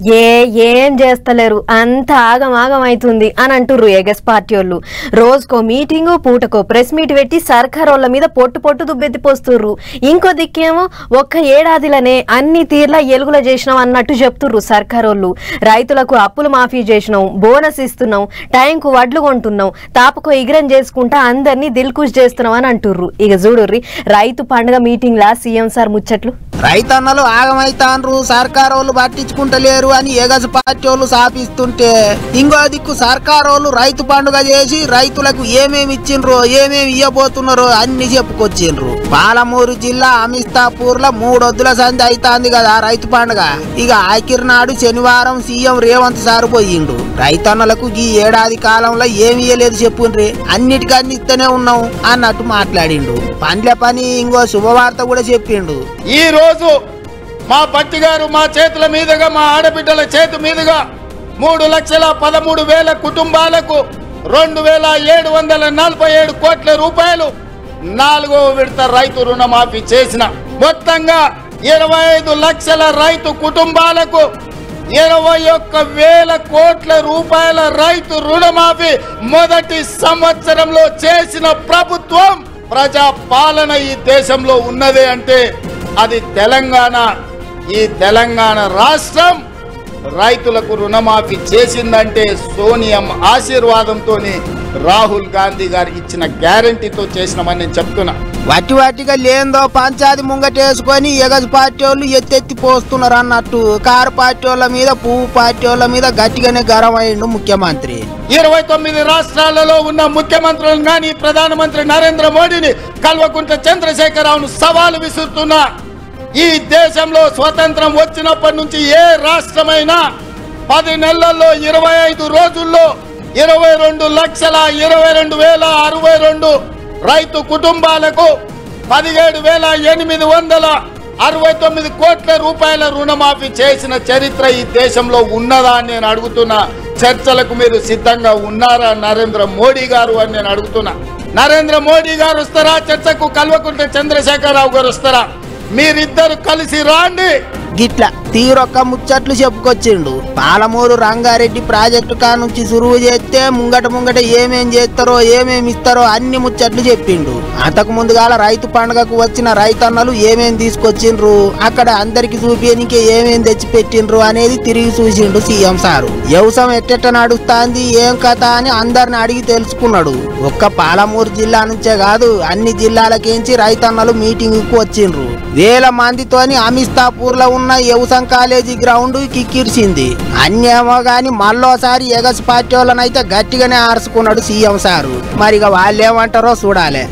ఏం చేస్తలేరు, అంత ఆగమాగమైతుంది అని అంటుర్రు ఎగస్ పార్టీ వాళ్ళు. రోజుకో మీటింగు, పూటకో ప్రెస్ మీట్ పెట్టి సర్కారోళ్ళ మీద పొట్టు దుబ్బెత్తిపోస్తుర్రు. ఇంకో దిక్కేమో ఒక్క ఏడాదిలోనే అన్ని తీర్లా ఎలుగుల చేసినాం అన్నట్టు చెప్తుర్రు సర్కారోళ్ళు. రైతులకు అప్పులు మాఫీ చేసినాం, బోనస్ ఇస్తున్నాం, టైంకు వడ్లు కొంటున్నాం, తాపకో ఇగ్రం చేసుకుంటా అందరినీ దిల్కుష్ చేస్తున్నాం అని అంటుర్రు. ఇక చూడుర్రి రైతు పండుగ మీటింగ్ లా సీఎం సార్ ముచ్చట్లు. రైతన్నలు ఆగమైతాన్రు, సర్కారోళ్ళు పట్టించుకుంటలేరు అని ఎగస్ పార్టీ వాళ్ళు సాపిస్తుంటే, ఇంకో దిక్కు సర్కారోళ్ళు రైతు పండుగ చేసి రైతులకు ఏమేమి ఇచ్చిండ్రో ఏమేమి ఇయ్యబోతున్నారో అన్ని చెప్పుకొచ్చిండ్రు. పాలమూరు జిల్లా అమిస్తాపూర్ లో 3 వద్దుల సంధి అయితాంది కదా రైతు పండుగ. ఇక ఆఖరి నాడు శనివారం సీఎం రేవంత్ సార్ పోయిండు. రైతన్నలకు ఈ ఏడాది కాలంలో ఏమి ఇయ్యలేదు చెప్పుండ్రి, అన్నిటికన్నీ ఇస్తూనే ఉన్నాం అన్నట్టు మాట్లాడిండు. పండ్ల పని ఇంకో శుభవార్త కూడా చెప్పిండు. ఈ రోజు మా పట్టి గారు మా చేతుల మీదుగా, మా ఆడబిడ్డల చేతి మీదుగా 3,13,000 కుటుంబాలకు 2,747 కోట్ల రూపాయలు 4వ విడత రైతు రుణమాఫీ చేసిన. మొత్తంగా 25 లక్షల రైతు కుటుంబాలకు 21,000 కోట్ల రూపాయల రైతు రుణమాఫీ మొదటి సంవత్సరంలో చేసిన ప్రభుత్వం, ప్రజా పాలన ఈ దేశంలో ఉన్నదే అంటే అది తెలంగాణ. ఈ తెలంగాణ రాష్ట్రం రైతులకు రుణమాఫీ చేసిందంటే సోనియం ఆశీర్వాదంతో, రాహుల్ గాంధీ గారికి ఇచ్చిన గ్యారంటీతో చేసినామని నేను చెప్తున్నా. వాటిగా లేందో పంచాది ముంగటేసుకొని ఎగస్ పార్టీ వాళ్ళు ఎత్తెత్తి పోస్తున్నారు అన్నట్టు కారు పార్టీ వాళ్ళ మీద, పువ్వు పార్టీ వాళ్ళ మీద గట్టిగానే గరం అయ్యిండు ముఖ్యమంత్రి. 29 రాష్ట్రాలలో ఉన్న ముఖ్యమంత్రులను కానీ ప్రధానమంత్రి నరేంద్ర మోడీని, కల్వకుంట్ల చంద్రశేఖరరావును సవాలు విసురుతున్నా. ఈ దేశంలో స్వతంత్రం వచ్చినప్పటి నుంచి ఏ రాష్ట్రమైనా 10 నెలల్లో 25 రోజుల్లో 22,22,062 రైతు కుటుంబాలకు 17,869 కోట్ల రూపాయల రుణమాఫీ చేసిన చరిత్ర ఈ దేశంలో ఉన్నదా అని నేను అడుగుతున్నా. చర్చలకు మీరు సిద్ధంగా ఉన్నారా నరేంద్ర మోడీ గారు అని నేను అడుగుతున్నా. నరేంద్ర మోడీ గారు వస్తారా చర్చకు? కల్వకుంట్ల చంద్రశేఖరరావు గారు వస్తారా? మీరిద్దరు కలిసి రాండి. గిట్ల తీరొక్క ముచ్చట్లు చెప్పుకొచ్చిండు. పాలమూరు రంగారెడ్డి ప్రాజెక్టు కా నుంచి సురువు చేస్తే ముంగట ఏమేం చేస్తారో ఏమేమి ఇస్తారో అన్ని ముచ్చట్లు చెప్పిండు. అంతకు ముందుగాల రైతు పండుగకు వచ్చిన రైతన్నలు ఏమేం తీసుకొచ్చిండ్రు, అక్కడ అందరికి చూపించే ఏమేం తెచ్చి పెట్టిండ్రు అనేది తిరిగి చూసిండు సీఎం సారు. వ్యవసాయం ఎట్టెట్ట నడుస్తాంది, ఏం కథ అని అందరిని అడిగి తెలుసుకున్నాడు. ఒక్క పాలమూరు జిల్లా నుంచే కాదు, అన్ని జిల్లాలకేంచి రైతన్నలు మీటింగ్ కు వచ్చిండ్రు. వేల మందితోని అమిస్తాపూర్ లో ఉన్న వ్యవసాయ కాలేజీ గ్రౌండ్ కిక్కిర్చింది. అన్నేమో గాని మళ్ళోసారి ఎగస్ పార్టీ వాళ్ళనైతే గట్టిగానే ఆర్చుకున్నాడు సీఎం సారు. మరిగా వాళ్ళేమంటారో చూడాలి.